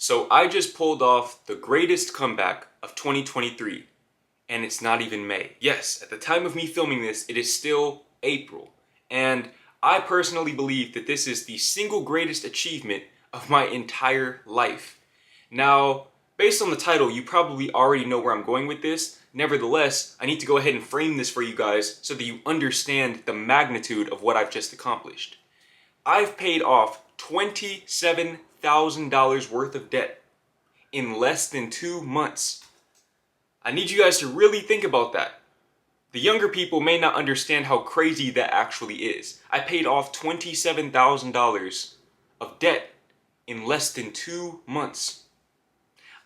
So I just pulled off the greatest comeback of 2023, and it's not even May. Yes, at the time of me filming this, it is still April, and I personally believe that this is the single greatest achievement of my entire life. Now, based on the title, you probably already know where I'm going with this. Nevertheless, I need to go ahead and frame this for you guys so that you understand the magnitude of what I've just accomplished. I've paid off $27,000 worth of debt in less than 2 months. I need you guys to really think about that. The younger people may not understand how crazy that actually is. I paid off $27,000 of debt in less than 2 months.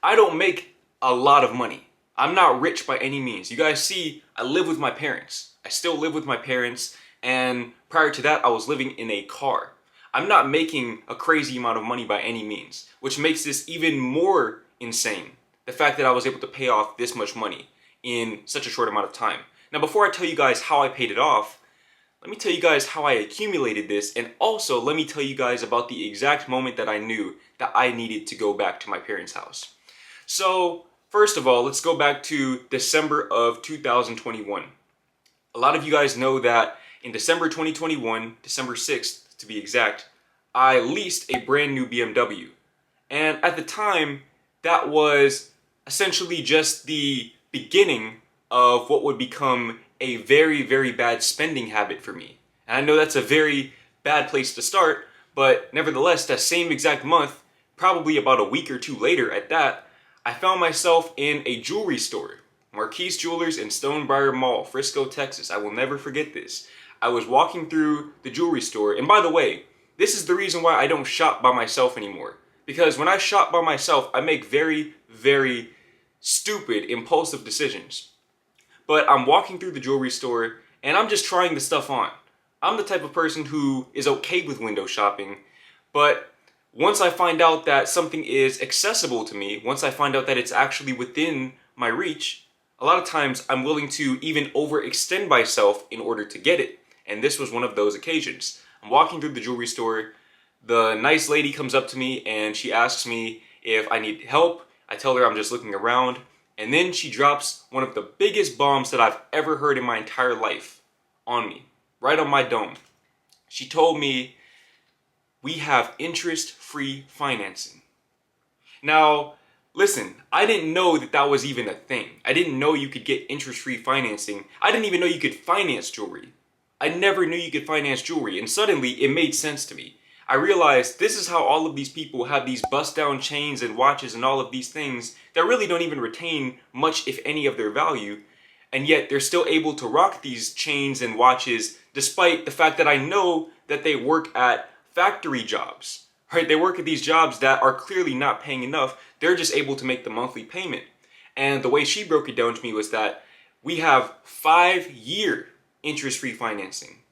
I don't make a lot of money. I'm not rich by any means. You guys see, I live with my parents. I still live with my parents, and prior to that, I was living in a car. I'm not making a crazy amount of money by any means, which makes this even more insane. The fact that I was able to pay off this much money in such a short amount of time. Now, before I tell you guys how I paid it off, let me tell you guys how I accumulated this, and also let me tell you guys about the exact moment that I knew that I needed to go back to my parents' house. So, first of all, let's go back to December of 2021. A lot of you guys know that in December 2021, December 6th to be exact, I leased a brand new BMW. And at the time, that was essentially just the beginning of what would become a very, very bad spending habit for me. And I know that's a very bad place to start, but nevertheless, that same exact month, probably about a week or two later at that, I found myself in a jewelry store, Marquise Jewelers in Stonebriar Mall, Frisco, Texas. I will never forget this. I was walking through the jewelry store, and by the way, this is the reason why I don't shop by myself anymore. Because when I shop by myself, I make very, very stupid, impulsive decisions. But I'm walking through the jewelry store, and I'm just trying the stuff on. I'm the type of person who is okay with window shopping, but once I find out that something is accessible to me, once I find out that it's actually within my reach, a lot of times I'm willing to even overextend myself in order to get it. And this was one of those occasions. I'm walking through the jewelry store. The nice lady comes up to me and she asks me if I need help. I tell her I'm just looking around. And then she drops one of the biggest bombs that I've ever heard in my entire life on me, right on my dome. She told me, "We have interest-free financing." Now, listen, I didn't know that that was even a thing. I didn't know you could get interest-free financing. I didn't even know you could finance jewelry. I never knew you could finance jewelry, and suddenly it made sense to me. I realized this is how all of these people have these bust-down chains and watches and all of these things that really don't even retain much, if any, of their value, and yet they're still able to rock these chains and watches despite the fact that I know that they work at factory jobs, right? They work at these jobs that are clearly not paying enough. They're just able to make the monthly payment. And the way she broke it down to me was that we have 5-year interest-free financing,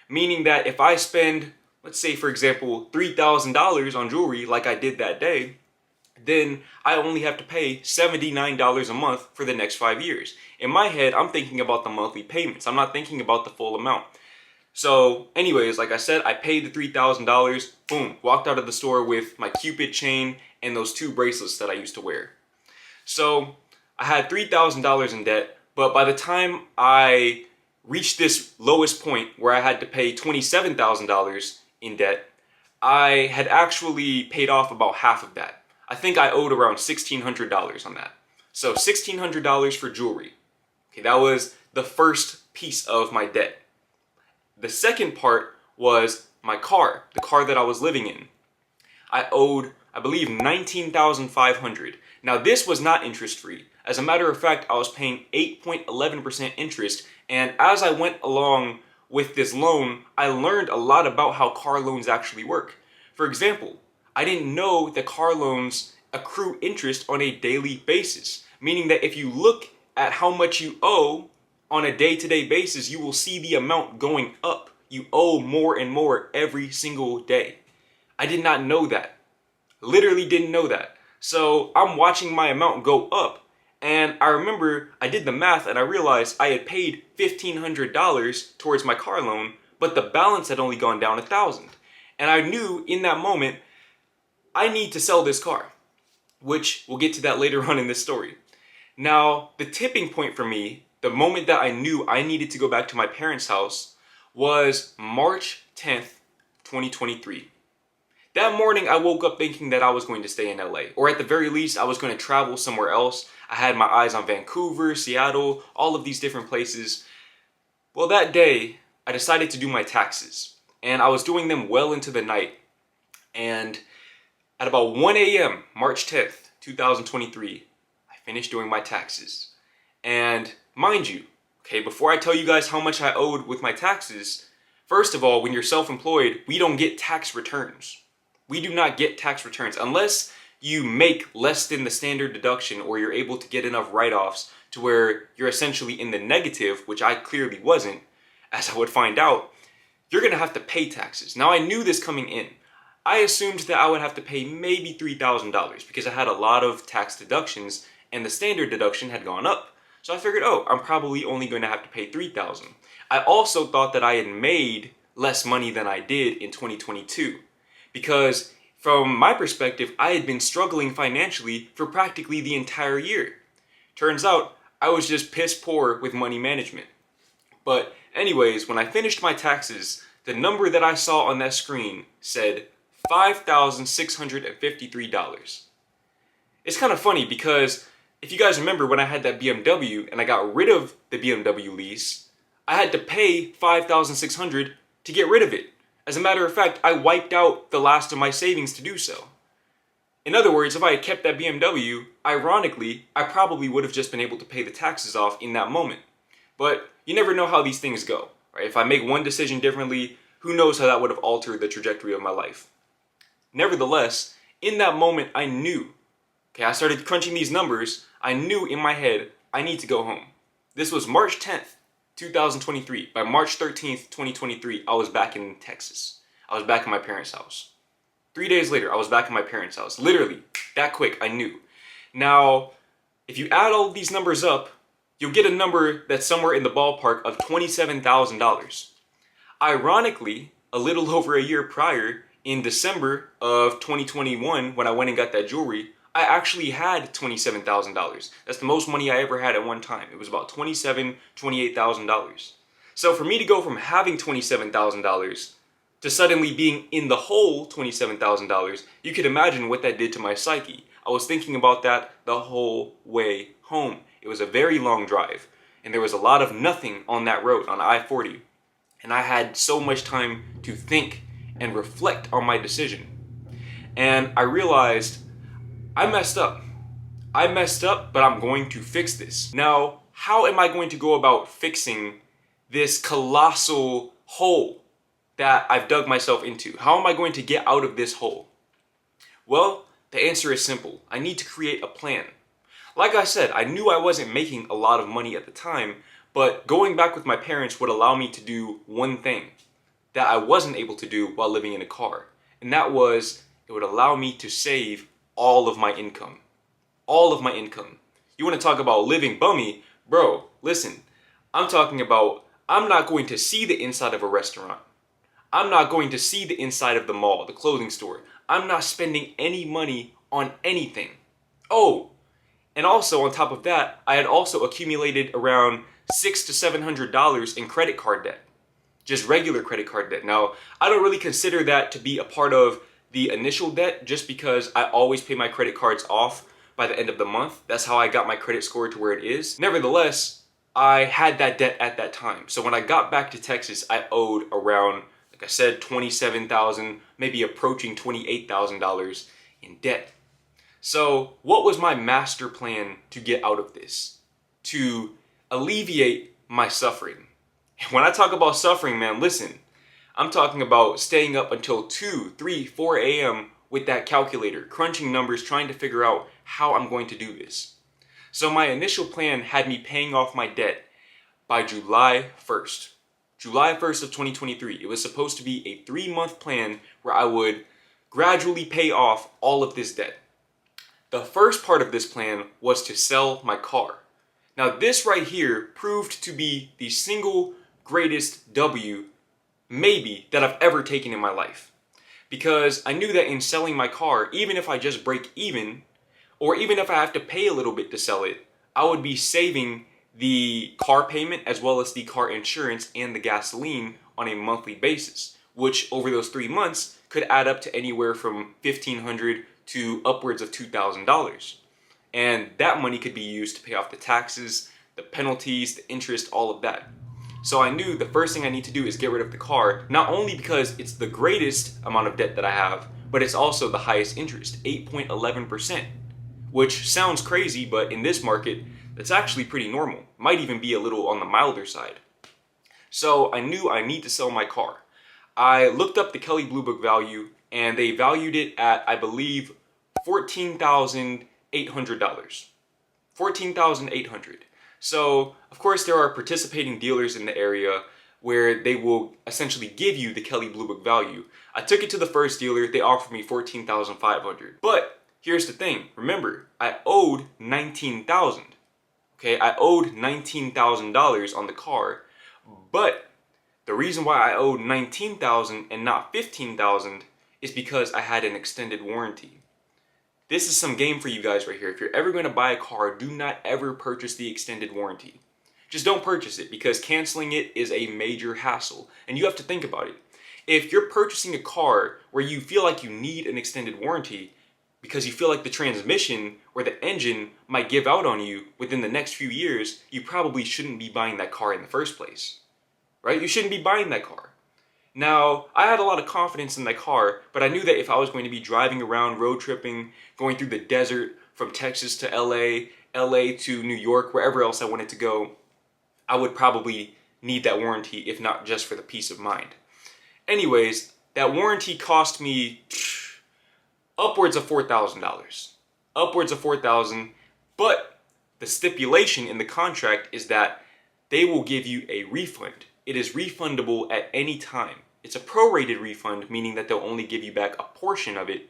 meaning that if I spend, let's say for example, $3,000 on jewelry like I did that day, then I only have to pay $79 a month for the next 5 years. In my head, I'm thinking about the monthly payments. I'm not thinking about the full amount. So anyways, like I said, I paid the $3,000, boom, walked out of the store with my Cupid chain and those 2 bracelets that I used to wear. So I had $3,000 in debt, but by the time I reached this lowest point where I had to pay $27,000 in debt, I had actually paid off about half of that. I think I owed around $1,600 on that. So $1,600 for jewelry. Okay, that was the first piece of my debt. The second part was my car, the car that I was living in. I owed, I believe, $19,500. Now this was not interest-free. As a matter of fact, I was paying 8.11% interest, and as I went along with this loan, I learned a lot about how car loans actually work. For example, I didn't know that car loans accrue interest on a daily basis, meaning that if you look at how much you owe on a day-to-day basis, you will see the amount going up. You owe more and more every single day. I did not know that. Literally didn't know that. So I'm watching my amount go up, and I remember I did the math and I realized I had paid $1,500 towards my car loan, but the balance had only gone down $1,000. And I knew in that moment, I need to sell this car. which we'll get to that later on in this story. Now, the tipping point for me, the moment that I knew I needed to go back to my parents' house, was March 10th, 2023. That morning, I woke up thinking that I was going to stay in LA, or at the very least, I was going to travel somewhere else. I had my eyes on Vancouver, Seattle, all of these different places. Well, that day, I decided to do my taxes, and I was doing them well into the night. And at about 1 a.m., March 10th, 2023, I finished doing my taxes. And mind you, okay, before I tell you guys how much I owed with my taxes, first of all, when you're self-employed, we don't get tax returns. We do not get tax returns unless you make less than the standard deduction or you're able to get enough write-offs to where you're essentially in the negative, which I clearly wasn't, as I would find out. You're going to have to pay taxes. Now, I knew this coming in. I assumed that I would have to pay maybe $3,000 because I had a lot of tax deductions and the standard deduction had gone up. So I figured, oh, I'm probably only going to have to pay $3,000. I also thought that I had made less money than I did in 2022 because from my perspective, I had been struggling financially for practically the entire year. Turns out, I was just piss poor with money management. But anyways, when I finished my taxes, the number that I saw on that screen said $5,653. It's kind of funny because if you guys remember when I had that BMW and I got rid of the BMW lease, I had to pay $5,600 to get rid of it. As a matter of fact, I wiped out the last of my savings to do so. In other words, if I had kept that BMW, ironically, I probably would have just been able to pay the taxes off in that moment. But you never know how these things go, right? If I make one decision differently, who knows how that would have altered the trajectory of my life. Nevertheless, in that moment, I knew, okay, I started crunching these numbers, I knew in my head, I need to go home. This was March 10th, 2023. By March 13th, 2023, I was back in Texas. I was back in my parents' house. 3 days later, I was back in my parents' house. Literally, that quick, I knew. Now, if you add all of these numbers up, you'll get a number that's somewhere in the ballpark of $27,000. Ironically, a little over a year prior, in December of 2021, when I went and got that jewelry, I actually had $27,000. That's the most money I ever had at one time. It was about $27,000, $28,000. So for me to go from having $27,000 to suddenly being in the hole $27,000, you could imagine what that did to my psyche. I was thinking about that the whole way home. It was a very long drive, and there was a lot of nothing on that road, on I-40. And I had so much time to think and reflect on my decision. And I realized I messed up. I messed up, but I'm going to fix this. Now, how am I going to go about fixing this colossal hole that I've dug myself into? How am I going to get out of this hole? Well, the answer is simple. I need to create a plan. Like I said, I knew I wasn't making a lot of money at the time, but going back with my parents would allow me to do one thing that I wasn't able to do while living in a car. And that was, it would allow me to save all of my income. All of my income. You want to talk about living bummy? Bro, listen, I'm talking about, I'm not going to see the inside of a restaurant. I'm not going to see the inside of the mall, the clothing store. I'm not spending any money on anything. Oh, and also on top of that, I had also accumulated around $600 to $700 in credit card debt. Just regular credit card debt. Now, I don't really consider that to be a part of the initial debt just because I always pay my credit cards off by the end of the month. That's how I got my credit score to where it is. Nevertheless, I had that debt at that time. So when I got back to Texas, I owed around, like I said, $27,000, maybe approaching $28,000 in debt. So what was my master plan to get out of this? To alleviate my suffering. When I talk about suffering, man, listen, I'm talking about staying up until 2, 3, 4 a.m. with that calculator, crunching numbers, trying to figure out how I'm going to do this. So my initial plan had me paying off my debt by July 1st. July 1st of 2023. It was supposed to be a 3-month plan where I would gradually pay off all of this debt. The first part of this plan was to sell my car. Now this right here proved to be the single greatest W maybe that I've ever taken in my life. Because I knew that in selling my car, even if I just break even, Or even if I have to pay a little bit to sell it, I would be saving the car payment as well as the car insurance and the gasoline on a monthly basis, which over those 3 months could add up to anywhere from $1,500 to upwards of $2,000. And that money could be used to pay off the taxes, the penalties, the interest, all of that. So I knew the first thing I need to do is get rid of the car, not only because it's the greatest amount of debt that I have, but it's also the highest interest, 8.11%, which sounds crazy, but in this market, that's actually pretty normal. Might even be a little on the milder side. So I knew I need to sell my car. I looked up the Kelley Blue Book value, and they valued it at, I believe, $14,800. $14,800. So, of course, there are participating dealers in the area where they will essentially give you the Kelley Blue Book value. I took it to the first dealer, they offered me $14,500. But here's the thing, remember, I owed $19,000. Okay, I owed $19,000 on the car, but the reason why I owed $19,000 and not $15,000 is because I had an extended warranty. This is some game for you guys right here. If you're ever going to buy a car, do not ever purchase the extended warranty. Just don't purchase it, because canceling it is a major hassle. And you have to think about it. If you're purchasing a car where you feel like you need an extended warranty because you feel like the transmission or the engine might give out on you within the next few years, you probably shouldn't be buying that car in the first place. Right? You shouldn't be buying that car. Now, I had a lot of confidence in that car, but I knew that if I was going to be driving around, road tripping, going through the desert from Texas to LA, LA to New York, wherever else I wanted to go, I would probably need that warranty, if not just for the peace of mind. Anyways, that warranty cost me upwards of $4,000. Upwards of $4,000, but the stipulation in the contract is that they will give you a refund. It is refundable at any time. It's a prorated refund, meaning that they'll only give you back a portion of it,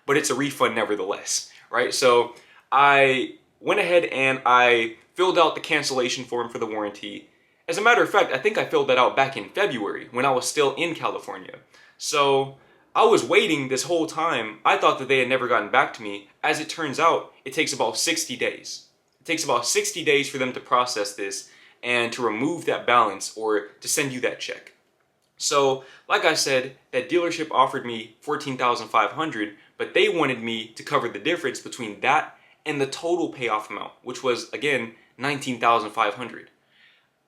but it's a refund nevertheless, right? So I went ahead and I filled out the cancellation form for the warranty. As a matter of fact, I think I filled that out back in February when I was still in California. So I was waiting this whole time. I thought that they had never gotten back to me. As it turns out, it takes about 60 days. It takes about 60 days for them to process this and to remove that balance or to send you that check. So, like I said, that dealership offered me $14,500, but they wanted me to cover the difference between that and the total payoff amount, which was, again, $19,500.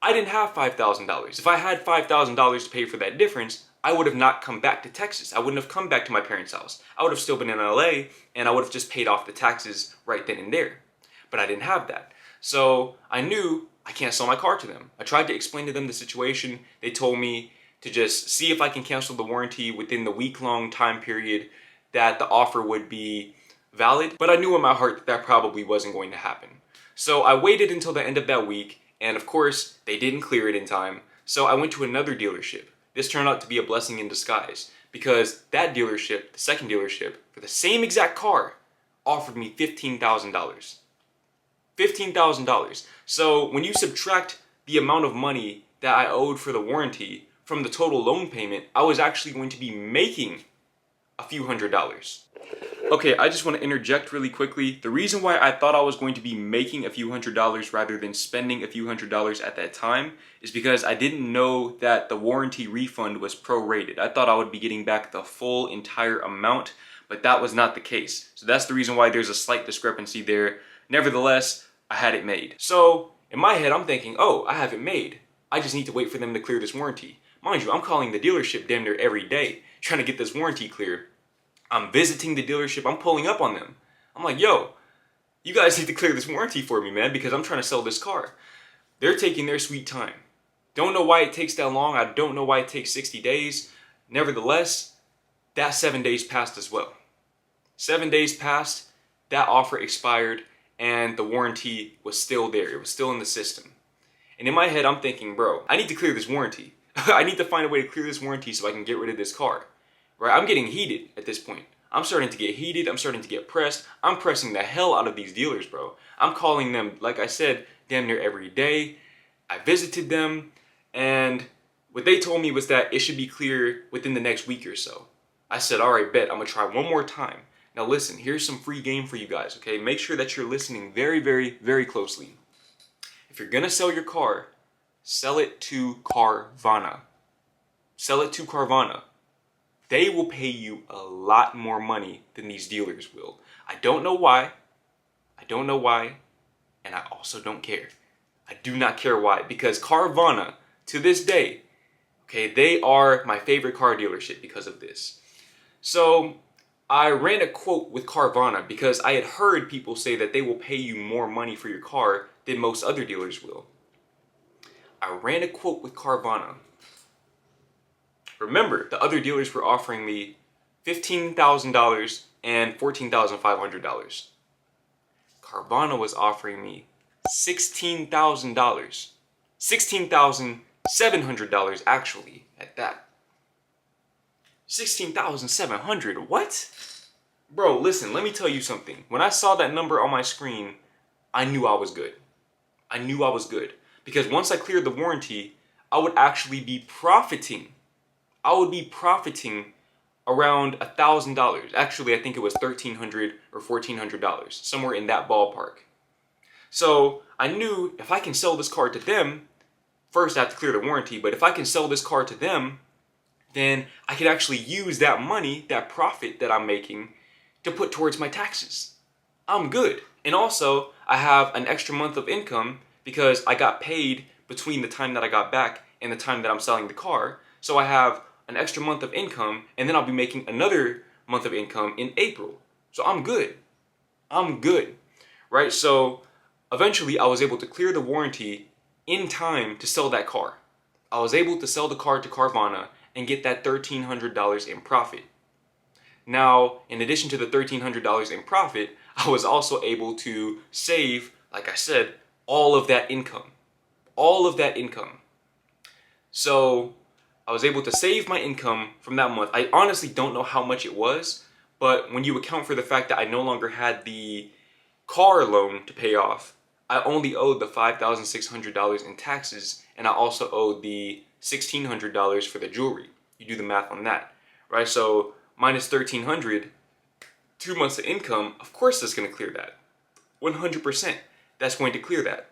I didn't have $5,000. If I had $5,000 to pay for that difference, I would have not come back to Texas. I wouldn't have come back to my parents' house. I would have still been in LA, and I would have just paid off the taxes right then and there. But I didn't have that. So I knew I can't sell my car to them. I tried to explain to them the situation. They told me to just see if I can cancel the warranty within the week-long time period that the offer would be valid. But I knew in my heart that that probably wasn't going to happen. So I waited until the end of that week, and of course, they didn't clear it in time. So I went to another dealership. This turned out to be a blessing in disguise, because that dealership, the second dealership, for the same exact car, offered me $15,000. $15,000. So when you subtract the amount of money that I owed for the warranty from the total loan payment, I was actually going to be making a few $100s. Okay, I just want to interject really quickly. The reason why I thought I was going to be making a few $100s rather than spending a few $100s at that time is because I didn't know that the warranty refund was prorated. I thought I would be getting back the full entire amount, but that was not the case. So that's the reason why there's a slight discrepancy there. Nevertheless, I had it made. So in my head, I'm thinking, oh, I have it made. I just need to wait for them to clear this warranty. Mind you, I'm calling the dealership damn near every day trying to get this warranty cleared. I'm visiting the dealership. I'm pulling up on them. I'm like, yo, you guys need to clear this warranty for me, man, because I'm trying to sell this car. They're taking their sweet time. Don't know why it takes that long. I don't know why it takes 60 days. Nevertheless, that 7 days passed as well. 7 days passed, that offer expired, and the warranty was still there. It was still in the system. And in my head, I'm thinking, bro, I need to clear this warranty. I need to find a way to clear this warranty so I can get rid of this car. Right? I'm getting heated at this point. I'm starting to get heated. I'm starting to get pressed. I'm pressing the hell out of these dealers, bro. I'm calling them, like I said, damn near every day. I visited them, and what they told me was that it should be clear within the next week or so. I said, all right, bet, I'm gonna try one more time. Now listen, here's some free game for you guys, okay? Make sure that you're listening very, very, very closely. If you're gonna sell your car, sell it to Carvana. Sell it to Carvana. They will pay you a lot more money than these dealers will. I don't know why. I don't know why. And I also don't care. I do not care why. Because Carvana, to this day, okay, they are my favorite car dealership because of this. So I ran a quote with Carvana because I had heard people say that they will pay you more money for your car than most other dealers will. I ran a quote with Carvana. Remember, the other dealers were offering me $15,000 and $14,500. Carvana was offering me $16,000. $16,700 actually, at that. $16,700, what? Bro, listen, let me tell you something. When I saw that number on my screen, I knew I was good. I knew I was good. Because once I cleared the warranty, I would actually be profiting. I would be profiting around $1,000. Actually, I think it was $1,300 or $1,400, somewhere in that ballpark. So I knew if I can sell this car to them, first I have to clear the warranty, but if I can sell this car to them, then I could actually use that money, that profit that I'm making, to put towards my taxes. I'm good. And also, I have an extra month of income because I got paid between the time that I got back and the time that I'm selling the car. So I have an extra month of income, and then I'll be making another month of income in April. So I'm good. I'm good, right? So eventually I was able to clear the warranty in time to sell that car. I was able to sell the car to Carvana and get that $1,300 in profit. Now, in addition to the $1,300 in profit, I was also able to save, like I said, all of that income. All of that income. So I was able to save my income from that month. I honestly don't know how much it was, but when you account for the fact that I no longer had the car loan to pay off, I only owed the $5,600 in taxes, and I also owed the $1,600 for the jewelry. You do the math on that, right? So minus $1,300, 2 months of income, of course that's going to clear that. 100%, that's going to clear that.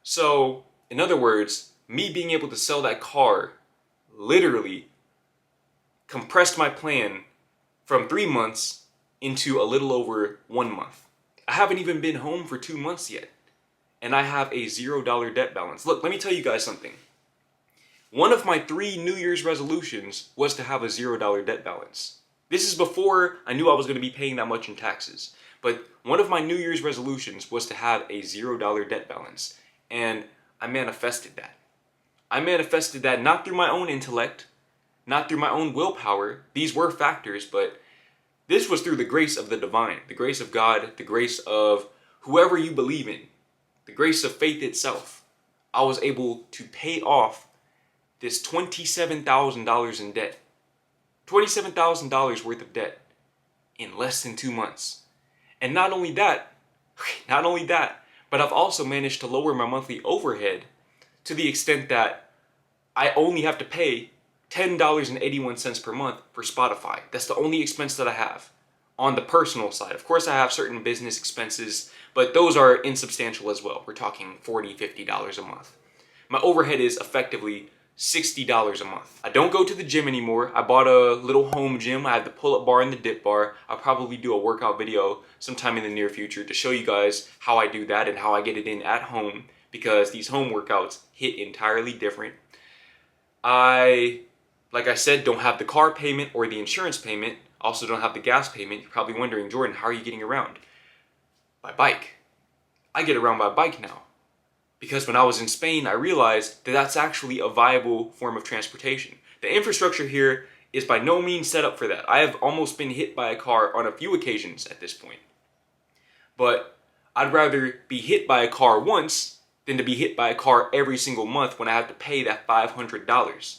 So, in other words, me being able to sell that car literally compressed my plan from 3 months into a little over 1 month. I haven't even been home for 2 months yet, and I have a $0 debt balance. Look, let me tell you guys something. One of my 3 New Year's resolutions was to have a $0 debt balance. This is before I knew I was going to be paying that much in taxes. But one of my New Year's resolutions was to have a $0 debt balance. And I manifested that. I manifested that not through my own intellect, not through my own willpower. These were factors, but this was through the grace of the divine, the grace of God, the grace of whoever you believe in, the grace of faith itself. I was able to pay off this $27,000 in debt. $27,000 worth of debt in less than 2 months. And not only that, but I've also managed to lower my monthly overhead to the extent that I only have to pay $10.81 per month for Spotify. That's the only expense that I have on the personal side. Of course, I have certain business expenses, but those are insubstantial as well. We're talking $40, $50 a month. My overhead is effectively $60 a month. I don't go to the gym anymore. I bought a little home gym. I have the pull-up bar and the dip bar. I'll probably do a workout video sometime in the near future to show you guys how I do that and how I get it in at home, because these home workouts hit entirely different. Like I said, don't have the car payment or the insurance payment. Also don't have the gas payment. You're probably wondering, Jordan, how are you getting around? By bike. I get around by bike now. Because when I was in Spain, I realized that that's actually a viable form of transportation. The infrastructure here is by no means set up for that. I have almost been hit by a car on a few occasions at this point. But I'd rather be hit by a car once than to be hit by a car every single month when I have to pay that $500.